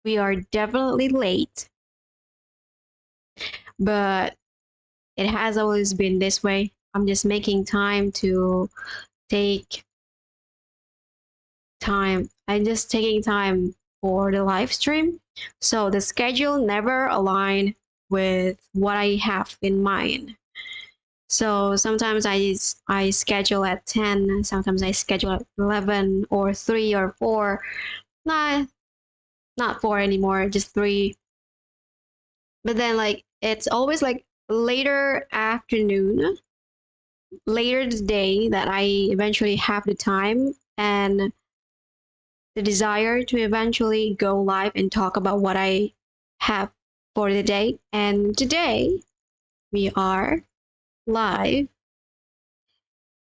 we are definitely late, but it has always been this way. I'm just making time to take time. I'm just taking time for the live stream. So the schedule never aligned with what I have in mind. So sometimes I schedule at 10, sometimes I schedule at 11 or 3 or 4. Nah, not 4 anymore, just 3. But then like it's always like later afternoon, later the day that I eventually have the time and the desire to eventually go live and talk about what I have for the day. And today we are live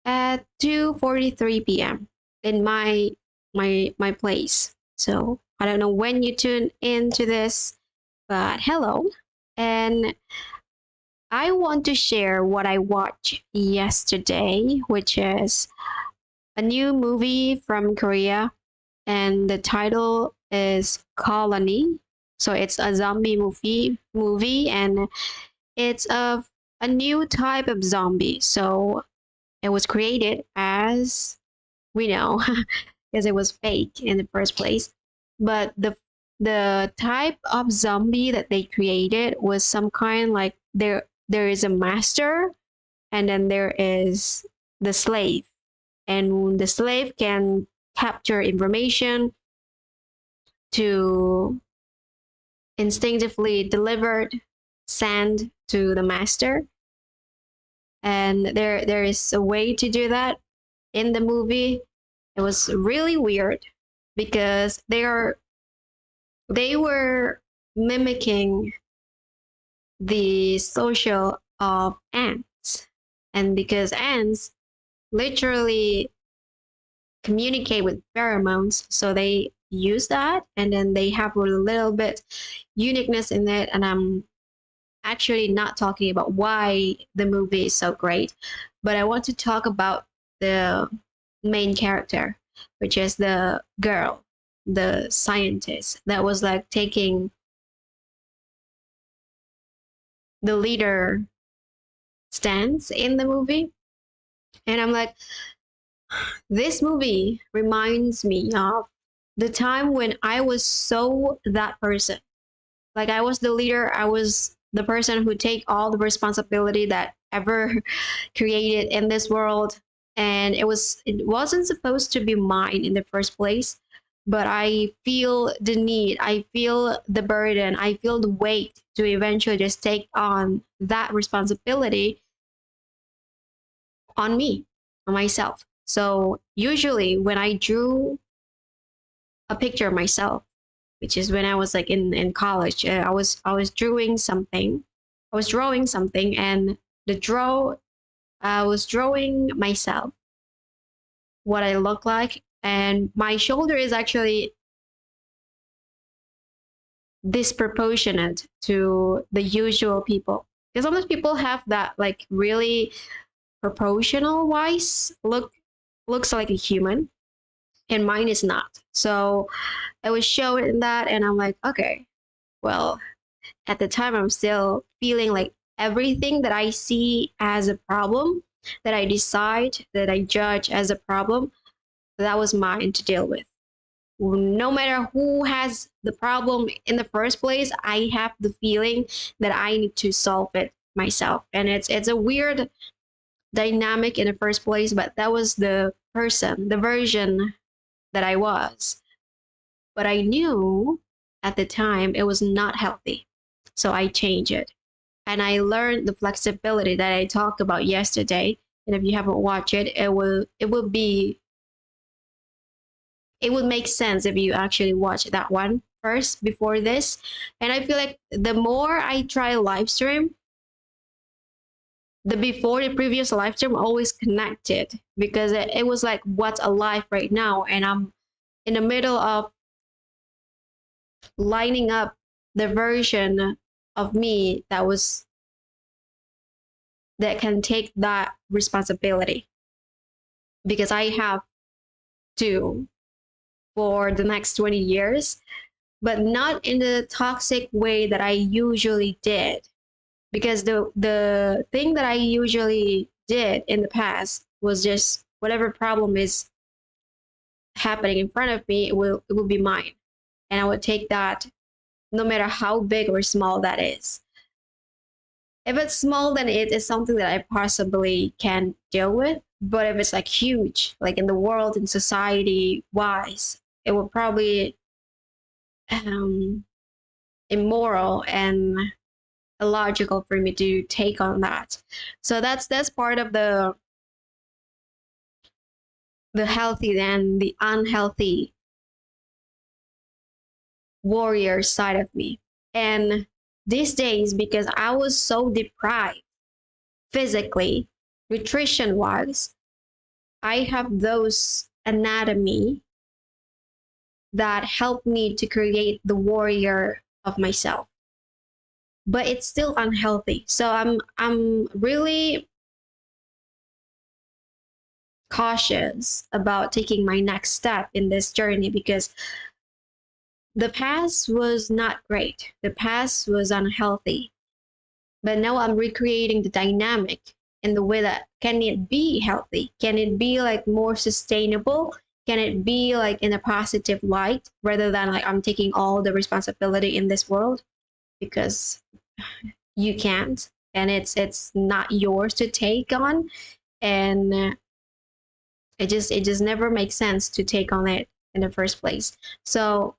at 2:43 p.m. in my place. So I don't know when you tune into this, but hello. And I want to share what I watched yesterday, which is a new movie from Korea, and the title is Colony. So it's a zombie movie, and it's of a new type of zombie. So it was created, as we know, because it was fake in the first place. But the type of zombie that they created was some kind like there is a master, and then there is the slave, and the slave can capture information to instinctively delivered send to the master. And there is a way to do that in the movie. It was really weird because they were mimicking the social of ants. And because ants literally communicate with pheromones, so they use that, and then they have a little bit uniqueness in it. And I'm actually not talking about why the movie is so great, but I want to talk about the main character, which is the girl, the scientist that was like taking the leader stance in the movie. And I'm like, this movie reminds me of the time when I was so that person. Like I was the leader, I was the person who take all the responsibility that ever created in this world. And it wasn't supposed to be mine in the first place, but I feel the need, I feel the burden, I feel the weight to eventually just take on that responsibility on me, on myself. So usually when I drew a picture of myself, which is when I was like in college, I was drawing something. I was drawing something, and the draw I was drawing myself, what I look like, and my shoulder is actually disproportionate to the usual people. Because sometimes people have that like really proportional wise looks like a human, and mine is not. So I was showing that, and I'm like, okay, well, at the time I'm still feeling like everything that I see as a problem, that I decide, that I judge as a problem, that was mine to deal with. No matter who has the problem in the first place, I have the feeling that I need to solve it myself. And it's a weird dynamic in the first place, but that was the person, the version that I was. But I knew at the time it was not healthy. So I changed it. And I learned the flexibility that I talked about yesterday. And if you haven't watched it, it would make sense if you actually watch that one first before this. And I feel like the more I try live stream, the before the previous live stream always connected, because it was like what's alive right now, and I'm in the middle of lining up the version of me that can take that responsibility, because I have to, for the next 20 years, but not in the toxic way that I usually did. Because the thing that I usually did in the past was just whatever problem is happening in front of me, it will be mine. And I would take that no matter how big or small that is. If it's small, then it is something that I possibly can deal with. But if it's like huge, like in the world and society wise, it will probably um, immoral and illogical for me to take on that. So that's part of the healthy and the unhealthy warrior side of me. And these days, because I was so deprived physically, nutrition wise, I have those anatomy that help me to create the warrior of myself. But it's still unhealthy. So I'm really cautious about taking my next step in this journey because the past was not great. The past was unhealthy. But now I'm recreating the dynamic in the way that can it be healthy? Can it be like more sustainable? Can it be like in a positive light rather than like I'm taking all the responsibility in this world? Because you can't, and it's not yours to take on, and it just never makes sense to take on it in the first place. So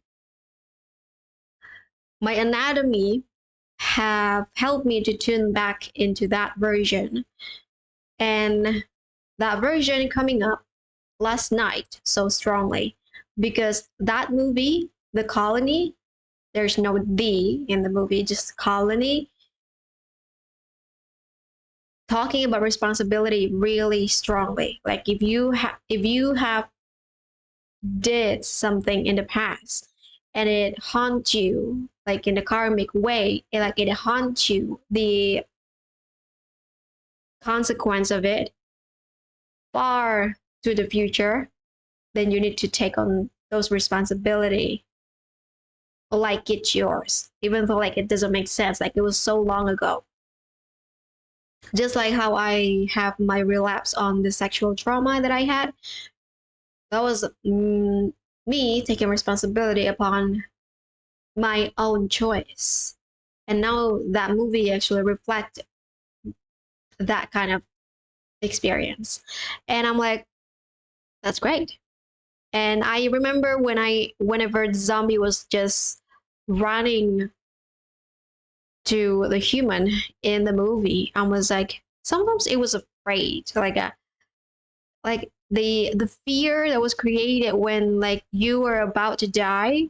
my anatomy have helped me to tune back into that version, and that version coming up last night so strongly because that movie, The Colony, there's no "the" in the movie, just Colony, talking about responsibility really strongly. Like if you have did something in the past and it haunts you like in a karmic way, it haunts you, the consequence of it far to the future, then you need to take on those responsibility like it's yours, even though like it doesn't make sense, like it was so long ago. Just like how I have my relapse on the sexual trauma that I had, that was me taking responsibility upon my own choice. And now that movie actually reflects that kind of experience. And I'm like, that's great. And I remember whenever the zombie was just running to the human in the movie, I was like, sometimes it was afraid, like the fear that was created when like you were about to die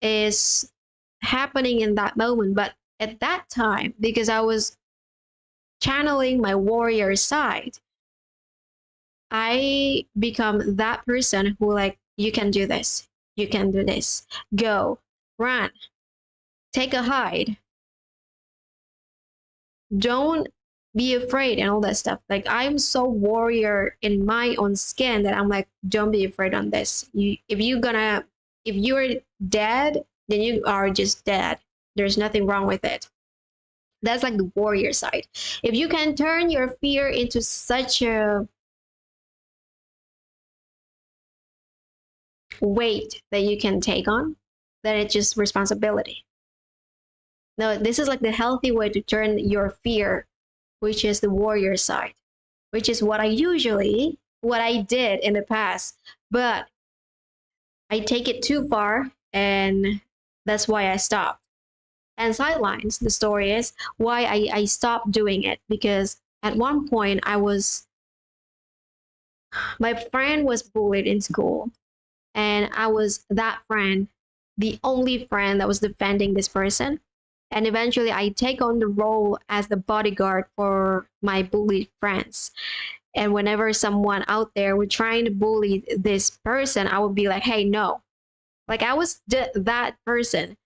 is happening in that moment. But at that time, because I was channeling my warrior side, I become that person who like, you can do this, you can do this, go, run, take a hide, don't be afraid and all that stuff. Like I'm so warrior in my own skin that I'm like, don't be afraid on this. If you're dead, then you are just dead. There's nothing wrong with it. That's like the warrior side. If you can turn your fear into such a weight that you can take on, then it's just responsibility. No, this is like the healthy way to turn your fear, which is the warrior side, which is what I did in the past. But I take it too far, and that's why I stopped. And sidelines, the story is why I stopped doing it, because at one point my friend was bullied in school, and I was that friend, the only friend that was defending this person. And eventually I take on the role as the bodyguard for my bullied friends. And whenever someone out there were trying to bully this person, I would be like, hey, no. Like I was that person.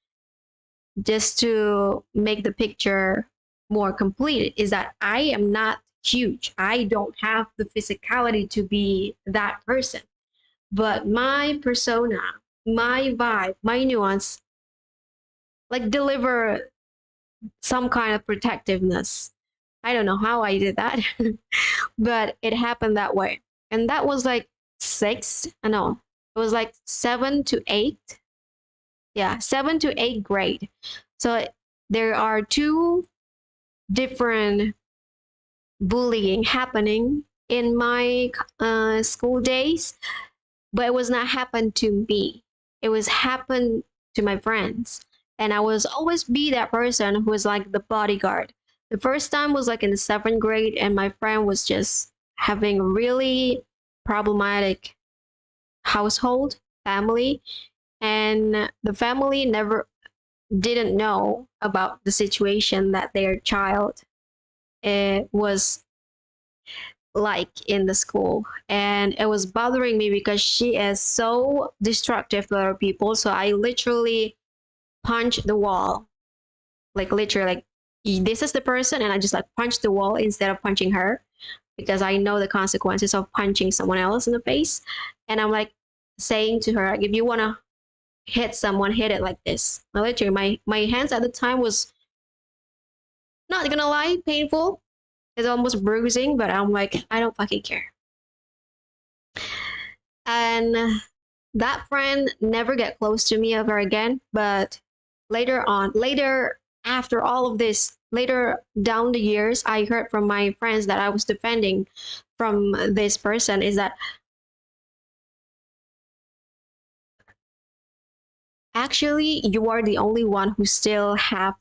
Just to make the picture more complete, is that I am not huge. I don't have the physicality to be that person. But my persona, my vibe, my nuance like deliver some kind of protectiveness. I don't know how I did that, but it happened that way. And that was like no, it was like 7 to 8. Yeah, 7 to 8 grade. So there are two different bullying happening in my school days, but it was not happened to me. It was happened to my friends. And I was always be that person who was like the bodyguard. The first time was like in the 7th grade, and my friend was just having a really problematic household family, and the family never didn't know about the situation that their child was like in the school, and it was bothering me because she is so destructive to other people. So I literally punched the wall, like literally, like this is the person, and I just like punched the wall instead of punching her, because I know the consequences of punching someone else in the face. And I'm like saying to her, like, if you want to hit someone, hit it like this. Literally, my hands at the time was, not gonna lie, painful. It's almost bruising, but I'm like, I don't fucking care. And that friend never get close to me ever again. But later after all of this, later down the years, I heard from my friends that I was defending from this person is that actually you are the only one who still have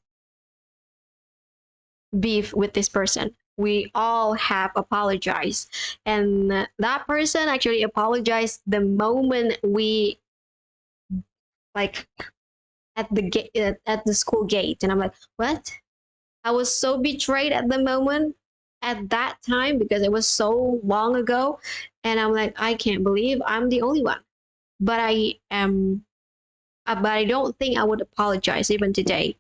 beef with this person. We all have apologized, and that person actually apologized the moment we like at the gate, at the school gate. And I'm like, what? I was so betrayed at the moment, at that time, because it was so long ago. And I'm like, I can't believe I'm the only one. But I am, but I don't think I would apologize even today,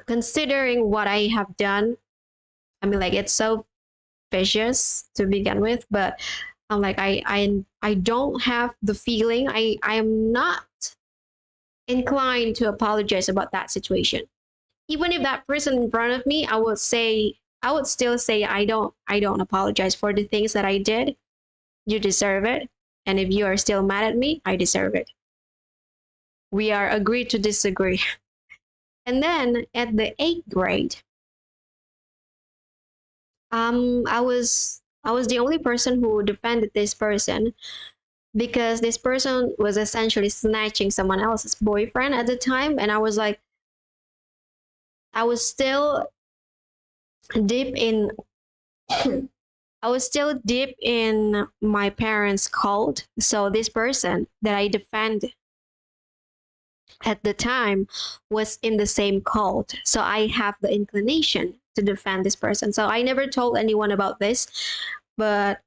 considering what I have done. I mean, like, it's so vicious to begin with, but I'm like, I don't have the feeling. I am not inclined to apologize about that situation. Even if that person in front of me, I would still say I don't apologize for the things that I did. You deserve it. And if you are still mad at me, I deserve it. We are agreed to disagree. And then at the 8th grade, I was the only person who defended this person, because this person was essentially snatching someone else's boyfriend at the time. And I was like, I was still deep in I was still deep in my parents' cult. So this person that I defend at the time was in the same cult. So I have the inclination to defend this person. So I never told anyone about this, but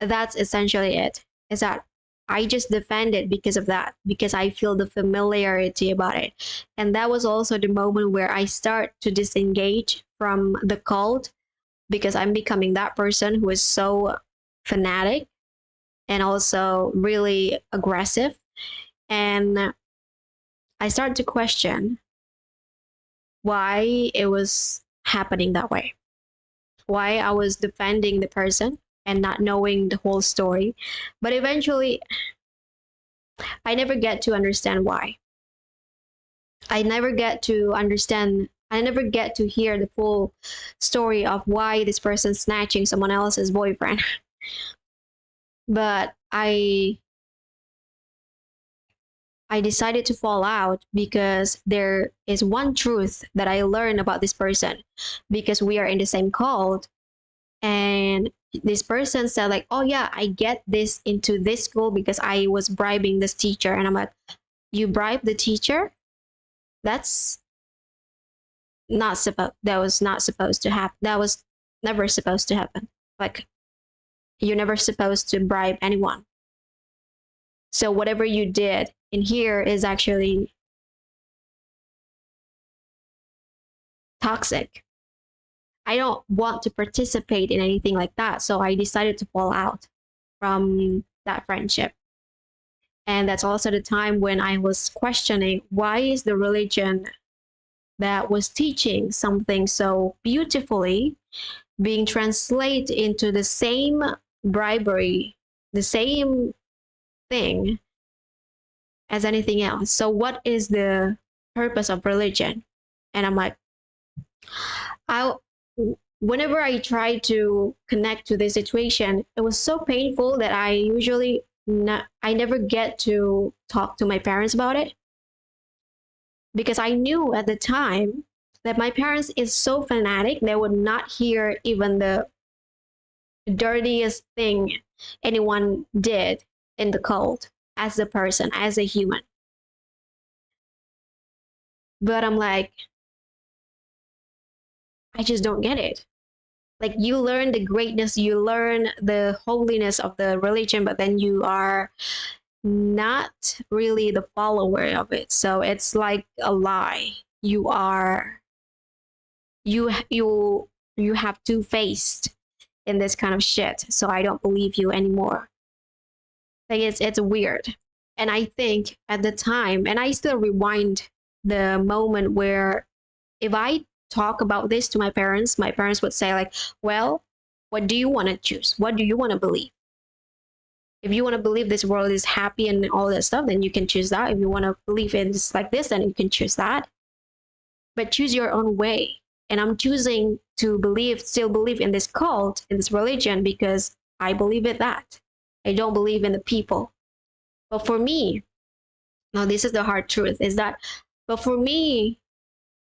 that's essentially it. Is that I just defend it because of that, because I feel the familiarity about it. And that was also the moment where I start to disengage from the cult, because I'm becoming that person who is so fanatic and also really aggressive. And I start to question why it was happening that way, why I was defending the person and not knowing the whole story. But eventually, I never get to understand why. I never get to understand. I never get to hear the full story of why this person snatching someone else's boyfriend. But I decided to fall out because there is one truth that I learned about this person, because we are in the same cult. And this person said like, oh yeah, I get this into this school because I was bribing this teacher. And I'm like, you bribed the teacher? That's that was not supposed to happen. That was never supposed to happen. Like, you're never supposed to bribe anyone. So whatever you did in here is actually toxic. I don't want to participate in anything like that. So I decided to fall out from that friendship. And that's also the time when I was questioning, why is the religion that was teaching something so beautifully being translated into the same bribery, the same thing as anything else. So what is the purpose of religion? And I'm like, I whenever I try to connect to this situation, it was so painful that I never get to talk to my parents about it, because I knew at the time that my parents is so fanatic they would not hear even the dirtiest thing anyone did in the cult as a person, as a human. But I'm like, I just don't get it. Like, you learn the greatness, you learn the holiness of the religion, but then you are not really the follower of it. So it's like a lie. You have two-faced in this kind of shit. So I don't believe you anymore. Like, it's weird. And I think at the time, and I still rewind the moment where if I talk about this to my parents would say like, well, what do you want to choose? What do you want to believe? If you want to believe this world is happy and all that stuff, then you can choose that. If you want to believe it's like this, then you can choose that. But choose your own way. And I'm choosing to still believe in this cult, in this religion, because I believe in that. I don't believe in the people. But for me, now this is the hard truth, is that, but for me,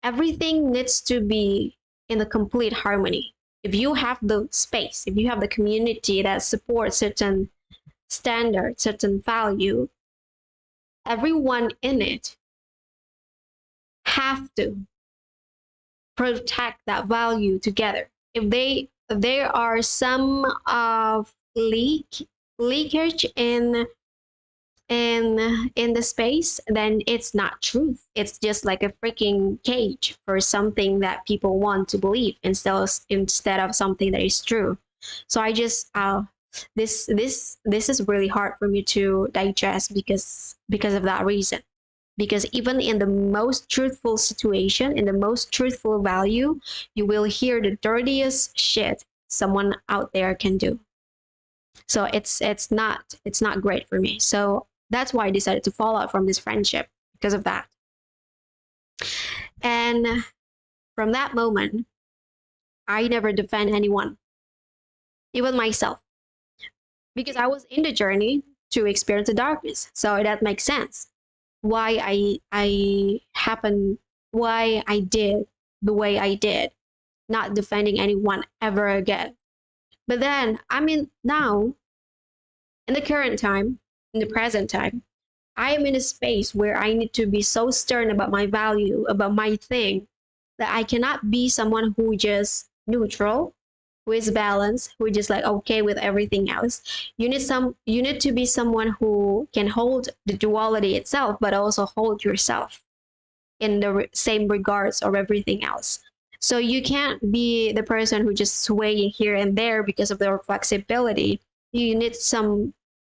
everything needs to be in a complete harmony. If you have the space, if you have the community that supports certain standard, certain value, everyone in it have to protect that value together. If there are some of leakage in the space, then it's not truth. It's just like a freaking cage for something that people want to believe instead of something that is true. So I just this is really hard for me to digest because of that reason. Because even in the most truthful situation, in the most truthful value, you will hear the dirtiest shit someone out there can do. So it's not great for me. So that's why I decided to fall out from this friendship, because of that. And from that moment, I never defend anyone, even myself, because I was in the journey to experience the darkness. So that makes sense. Why why I did the way I did, not defending anyone ever again. But then, I mean, now, in the current time, in the present time, I am in a space where I need to be so stern about my value, about my thing, that I cannot be someone who just neutral, who is balanced, who is just like okay with everything else. You need to be someone who can hold the duality itself, but also hold yourself in the same regards of everything else. So you can't be the person who just swaying here and there because of their flexibility. You need some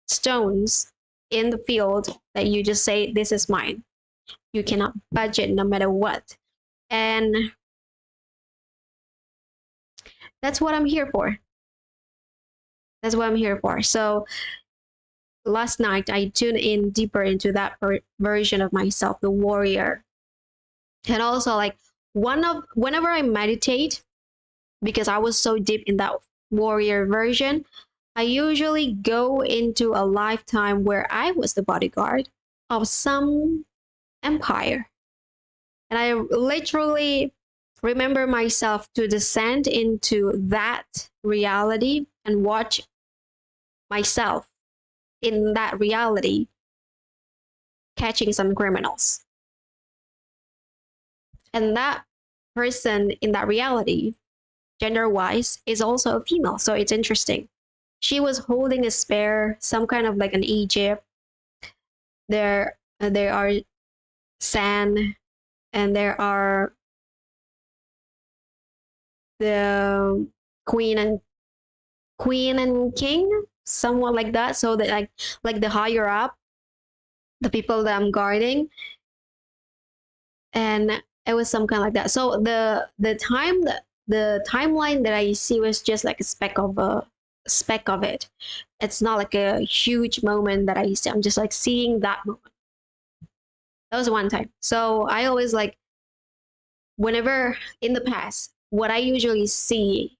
stones in the field that you just say, this is mine. You cannot budge it no matter what. And that's what I'm here for. That's what I'm here for. So last night, I tuned in deeper into that version of myself, the warrior. And also, like, whenever I meditate, because I was so deep in that warrior version, I usually go into a lifetime where I was the bodyguard of some empire. And I literally remember myself to descend into that reality and watch myself in that reality catching some criminals. And that person in that reality, gender-wise, is also a female. So it's interesting. She was holding a spear, some kind of like an Egypt. There are sand, and there are the queen and king, somewhat like that. So that like the higher up, the people that I'm guarding, and It was some kind like that. So the timeline that I see was just like a speck of it. It's not like a huge moment that I see. I'm just like seeing that moment. That was one time. So I always like, whenever in the past, what I usually see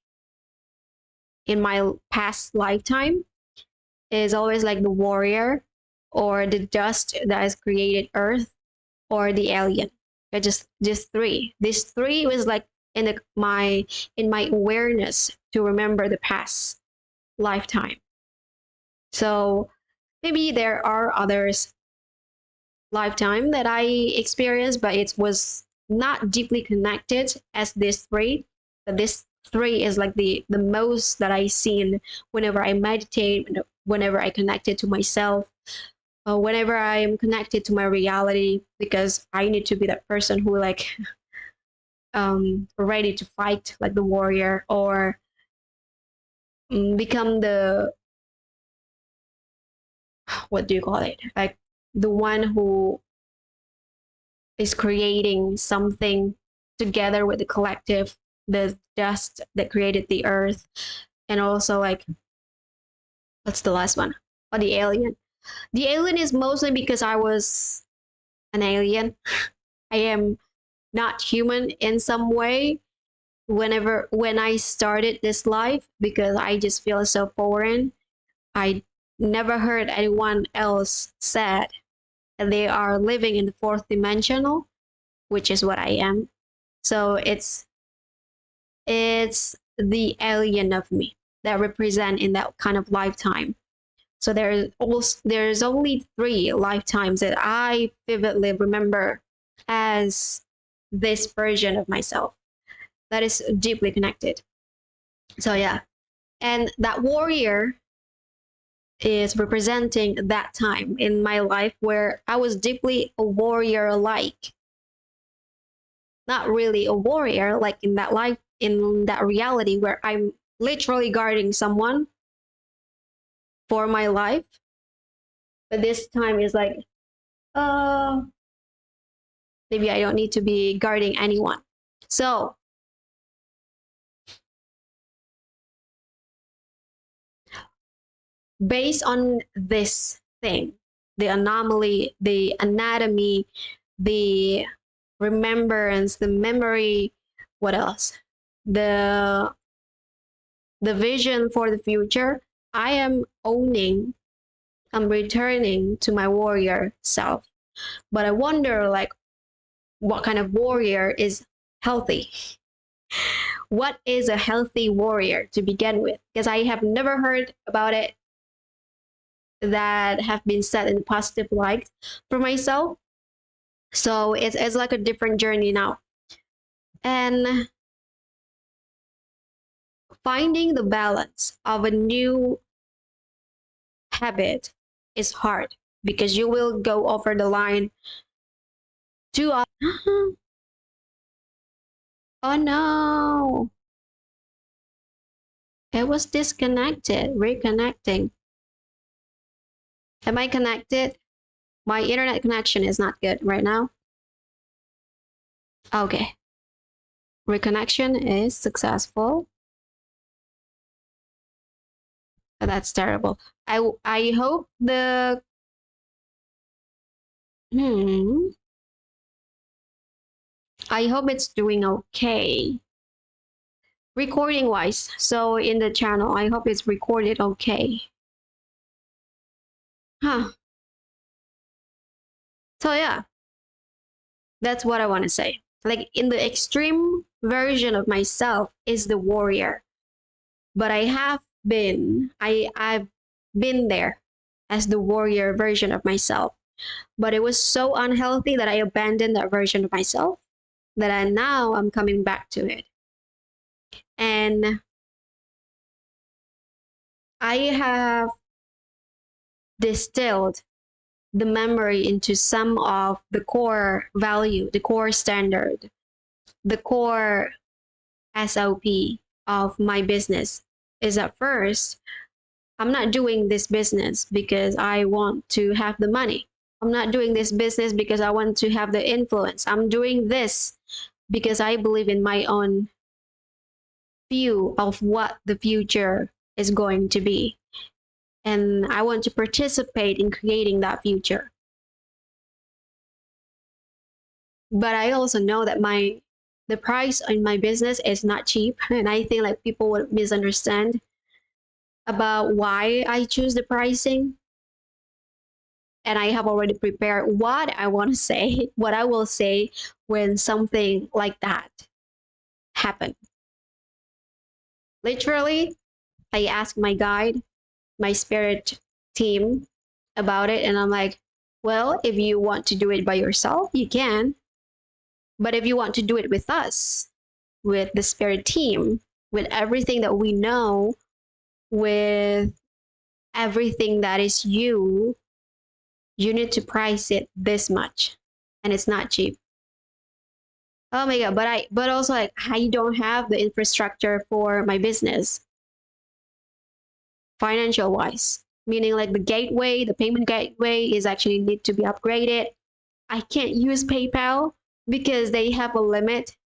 in my past lifetime is always like the warrior, or the dust that has created Earth, or the alien. They're just three. These three was like in my awareness to remember the past lifetime. So maybe there are others lifetime that I experienced, but it was not deeply connected as this three. But this three is like the most that I seen whenever I meditate, whenever I connected to myself, whenever I am connected to my reality, because I need to be that person who like ready to fight like the warrior, or become the, what do you call it, like the one who is creating something together with the collective, the dust that created the Earth. And also like, what's the last one? Oh, the alien. The alien is mostly because I was an alien. I am not human in some way when I started this life, because I just feel so foreign. I never heard anyone else said that they are living in the fourth dimensional, which is what I am. So it's the alien of me that represent in that kind of lifetime. So there's only 3 lifetimes that I vividly remember as this version of myself that is deeply connected. So yeah, and that warrior is representing that time in my life where I was deeply a warrior like. Not really a warrior like in that life, in that reality where I'm literally guarding someone for my life. But this time is like, uh maybe I don't need to be guarding anyone. So based on this thing, the anomaly, the anatomy, the remembrance, the memory, what else? The the vision for the future, I am owning, I'm returning to my warrior self. But I wonder like what kind of warrior is healthy? What is a healthy warrior to begin with? Because I have never heard about it that have been set in positive light for myself. So it's like a different journey now. And finding the balance of a new habit is hard, because you will go over the line too often. Oh no, it was disconnected, reconnecting. Am I connected? My internet connection is not good right now. Okay, reconnection is successful. That's terrible. I hope the hmm I hope it's doing okay recording wise. So in the channel, I hope it's recorded okay. Huh. So yeah, that's what I want to say. Like in the extreme version of myself is the warrior, but I've been there as the warrior version of myself. But it was so unhealthy that I abandoned that version of myself, that now I'm coming back to it. And I have distilled the memory into some of the core value, the core standard, the core SOP of my business. Is at first, I'm not doing this business because I want to have the money. I'm not doing this business because I want to have the influence. I'm doing this because I believe in my own view of what the future is going to be. And I want to participate in creating that future. But I also know that the price in my business is not cheap. And I think like people would misunderstand about why I choose the pricing. And I have already prepared what I want to say, what I will say when something like that happens. Literally, I asked my guide, my spirit team about it, and I'm like, well, if you want to do it by yourself, you can. But if you want to do it with us, with the spirit team, with everything that we know, with everything that is you need to price it this much. And it's not cheap. Oh my god, but also like I don't have the infrastructure for my business financial wise. Meaning like the payment gateway is actually need to be upgraded. I can't use PayPal because they have a limit.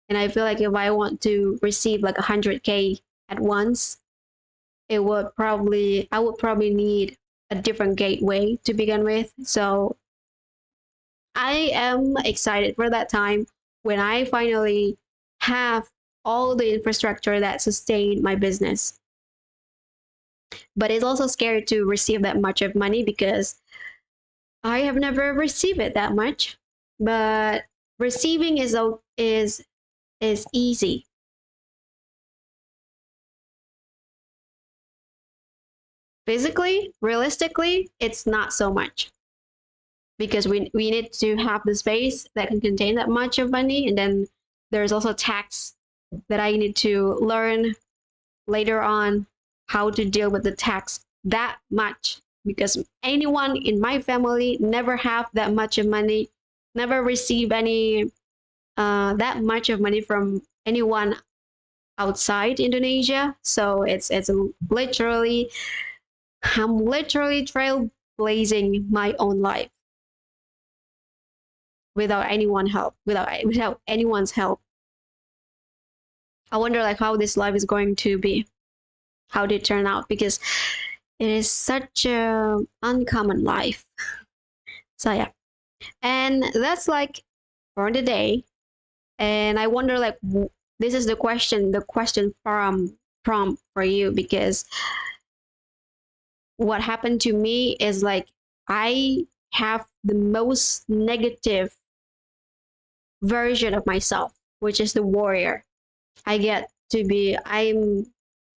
And I feel like if I want to receive like 100K at once, I would probably need a different gateway to begin with. So I am excited for that time when I finally have all the infrastructure that sustain my business. But it's also scary to receive that much of money because I have never received it that much. But receiving is easy. Physically, realistically, it's not so much because we need to have the space that can contain that much of money, and then there's also tax that I need to learn later on how to deal with the tax that much because anyone in my family never have that much of money, never receive any that much of money from anyone outside Indonesia. So it's literally I'm literally trailblazing my own life without anyone help, without anyone's help. I wonder like how this life is going to be, how did it turn out because it is such a uncommon life. So yeah, and that's like for the day. And I wonder like this is the question from prompt for you because what happened to me is like I have the most negative version of myself, which is the warrior. I'm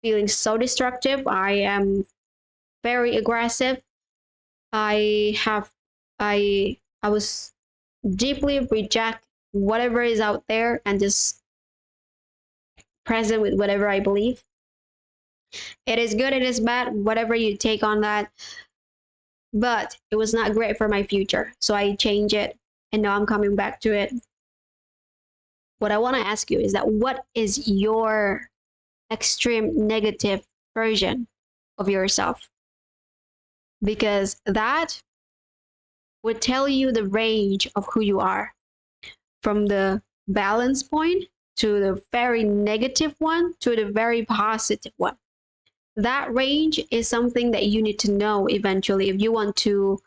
feeling so destructive. I am very aggressive. I have, I was deeply reject whatever is out there and just present with whatever I believe. It is good, it is bad, whatever you take on that. But it was not great for my future. So I changed it and now I'm coming back to it. What I want to ask you is that what is your extreme negative version of yourself? Because that would tell you the range of who you are from the balance point to the very negative one to the very positive one. That range is something that you need to know eventually if you want to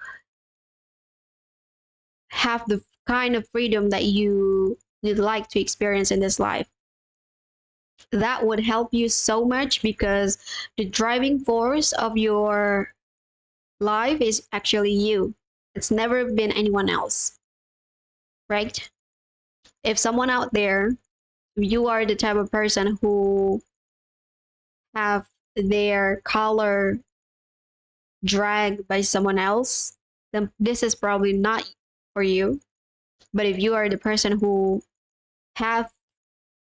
have the kind of freedom that you would like to experience in this life. That would help you so much because the driving force of your life is actually you. It's never been anyone else, right? If someone out there, you are the type of person who have their color dragged by someone else, then this is probably not for you. But if you are the person who have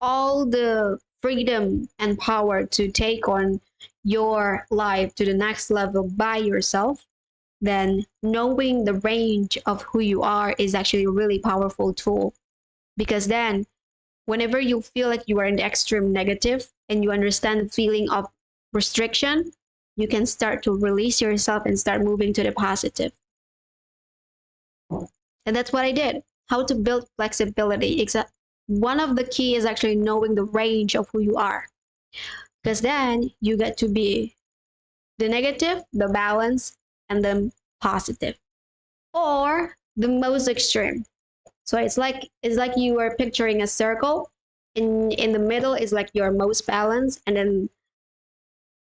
all the freedom and power to take on your life to the next level by yourself, then knowing the range of who you are is actually a really powerful tool. Because then, whenever you feel like you are in the extreme negative and you understand the feeling of restriction, you can start to release yourself and start moving to the positive. And that's what I did. How to build flexibility. Except one of the key is actually knowing the range of who you are. Because then you get to be the negative, the balance, and the positive. Or the most extreme. So it's like you are picturing a circle. In the middle is like your most balanced, and then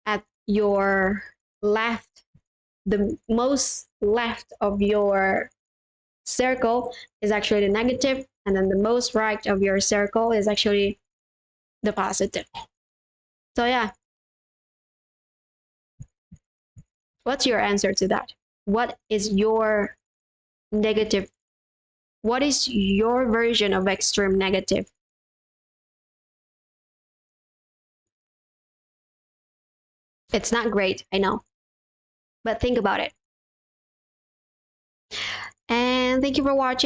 at your left, the most left of your circle is actually the negative, and then the most right of your circle is actually the positive. So yeah, what's your answer to that? What is your negative? What is your version of extreme negative? It's not great, I know, but think about it. And thank you for watching.